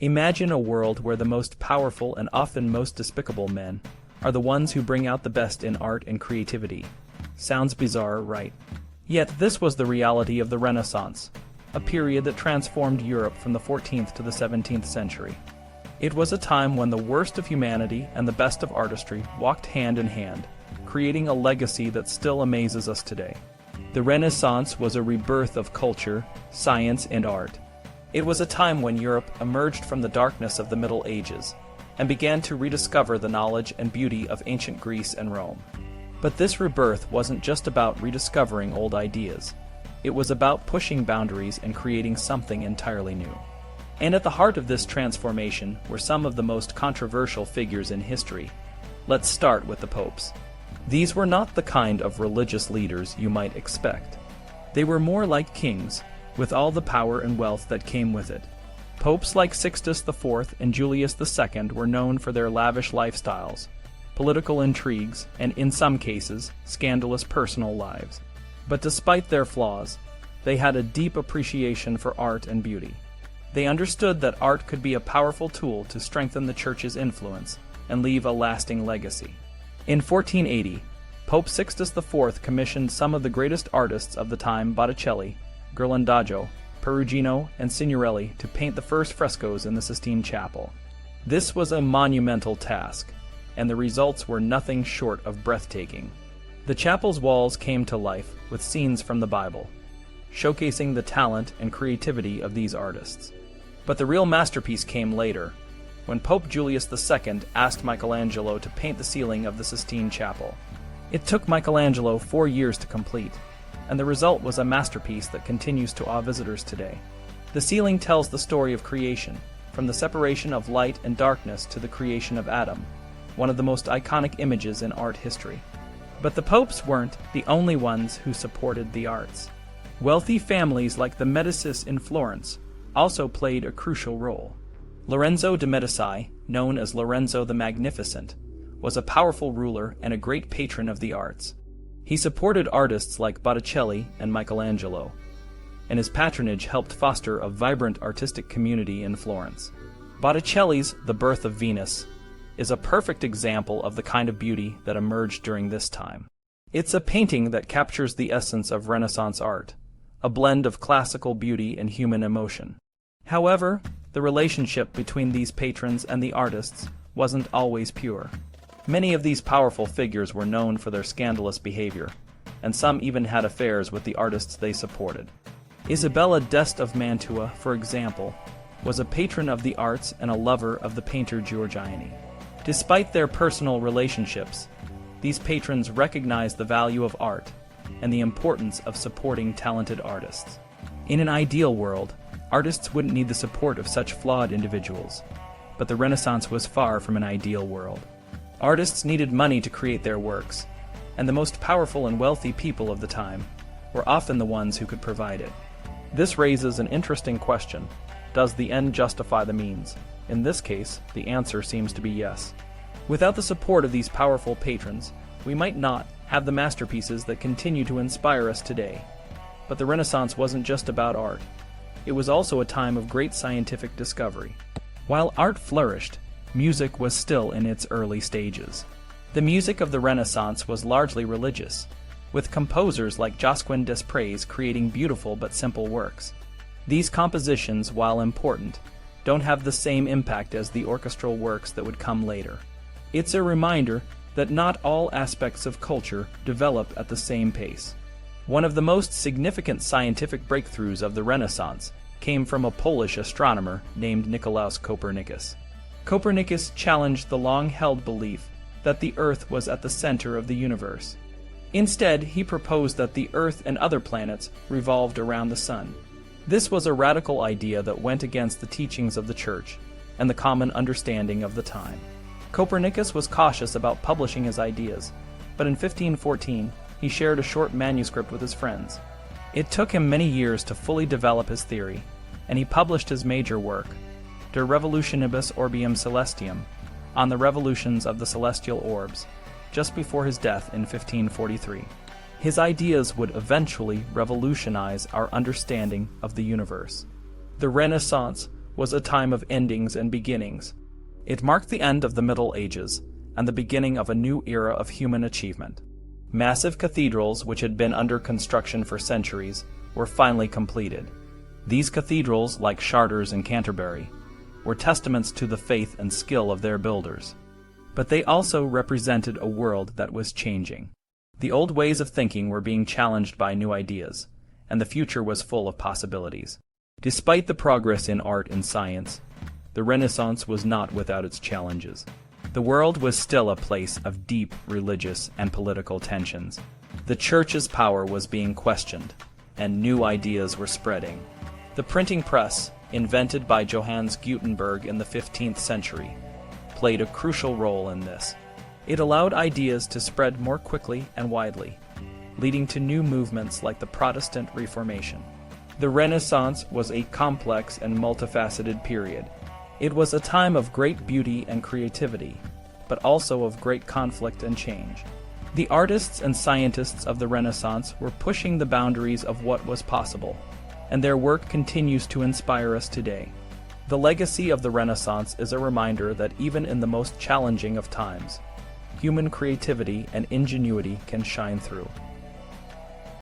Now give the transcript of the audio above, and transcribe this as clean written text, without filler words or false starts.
Imagine a world where the most powerful and often most despicable men are the ones who bring out the best in art and creativity. Sounds bizarre, right? Yet this was the reality of the Renaissance, a period that transformed Europe from the 14th to the 17th century. It was a time when the worst of humanity and the best of artistry walked hand in hand, creating a legacy that still amazes us today. The Renaissance was a rebirth of culture, science, and art. It was a time when Europe emerged from the darkness of the Middle Ages and began to rediscover the knowledge and beauty of ancient Greece and Rome. But this rebirth wasn't just about rediscovering old ideas. It was about pushing boundaries and creating something entirely new. And at the heart of this transformation were some of the most controversial figures in history. Let's start with the popes. These were not the kind of religious leaders you might expect. They were more like kings, with all the power and wealth that came with it. Popes like Sixtus IV and Julius II were known for their lavish lifestyles, political intrigues, and in some cases, scandalous personal lives. But despite their flaws, they had a deep appreciation for art and beauty. They understood that art could be a powerful tool to strengthen the Church's influence and leave a lasting legacy. In 1480, Pope Sixtus IV commissioned some of the greatest artists of the time, Botticelli, Ghirlandajo, Perugino, and Signorelli, to paint the first frescoes in the Sistine Chapel. This was a monumental task, and the results were nothing short of breathtaking. The chapel's walls came to life with scenes from the Bible, showcasing the talent and creativity of these artists. But the real masterpiece came later, when Pope Julius II asked Michelangelo to paint the ceiling of the Sistine Chapel. It took Michelangelo 4 years to complete, and the result was a masterpiece that continues to awe visitors today. The ceiling tells the story of creation, from the separation of light and darkness to the creation of Adam, one of the most iconic images in art history. But the popes weren't the only ones who supported the arts. Wealthy families like the Medicis in Florence also played a crucial role. Lorenzo de' Medici, known as Lorenzo the Magnificent, was a powerful ruler and a great patron of the arts. He supported artists like Botticelli and Michelangelo, and his patronage helped foster a vibrant artistic community in Florence. Botticelli's The Birth of Venus is a perfect example of the kind of beauty that emerged during this time. It's a painting that captures the essence of Renaissance art, a blend of classical beauty and human emotion. However, the relationship between these patrons and the artists wasn't always pure. Many of these powerful figures were known for their scandalous behavior, and some even had affairs with the artists they supported. Isabella d'Este of Mantua, for example, was a patron of the arts and a lover of the painter Giorgione. Despite their personal relationships, these patrons recognized the value of art and the importance of supporting talented artists. In an ideal world, artists wouldn't need the support of such flawed individuals, but the Renaissance was far from an ideal world. Artists needed money to create their works, and the most powerful and wealthy people of the time were often the ones who could provide it. This raises an interesting question. Does the end justify the means? In this case, the answer seems to be yes. Without the support of these powerful patrons, we might not have the masterpieces that continue to inspire us today. But the Renaissance wasn't just about art. It was also a time of great scientific discovery. While art flourished, music was still in its early stages. The music of the Renaissance was largely religious, with composers like Josquin des Prez creating beautiful but simple works. These compositions, while important, don't have the same impact as the orchestral works that would come later. It's a reminder that not all aspects of culture develop at the same pace. One of the most significant scientific breakthroughs of the Renaissance came from a Polish astronomer named Nicolaus Copernicus. Copernicus challenged the long-held belief that the Earth was at the center of the universe. Instead, he proposed that the Earth and other planets revolved around the Sun. This was a radical idea that went against the teachings of the Church and the common understanding of the time. Copernicus was cautious about publishing his ideas, but in 1514, he shared a short manuscript with his friends. It took him many years to fully develop his theory, and he published his major work, De Revolutionibus Orbium Celestium, on the revolutions of the celestial orbs, just before his death in 1543. His ideas would eventually revolutionize our understanding of the universe. The Renaissance was a time of endings and beginnings. It marked the end of the Middle Ages and the beginning of a new era of human achievement. Massive cathedrals, which had been under construction for centuries, were finally completed. These cathedrals, like Chartres and Canterbury, were testaments to the faith and skill of their builders. But they also represented a world that was changing. The old ways of thinking were being challenged by new ideas, and the future was full of possibilities. Despite the progress in art and science, the Renaissance was not without its challenges. The world was still a place of deep religious and political tensions. The Church's power was being questioned, and new ideas were spreading. The printing press, invented by Johannes Gutenberg in the 15th century, played a crucial role in this. It allowed ideas to spread more quickly and widely, leading to new movements like the Protestant Reformation. The Renaissance was a complex and multifaceted period. It was a time of great beauty and creativity, but also of great conflict and change. The artists and scientists of the Renaissance were pushing the boundaries of what was possible, and their work continues to inspire us today. The legacy of the Renaissance is a reminder that even in the most challenging of times, human creativity and ingenuity can shine through.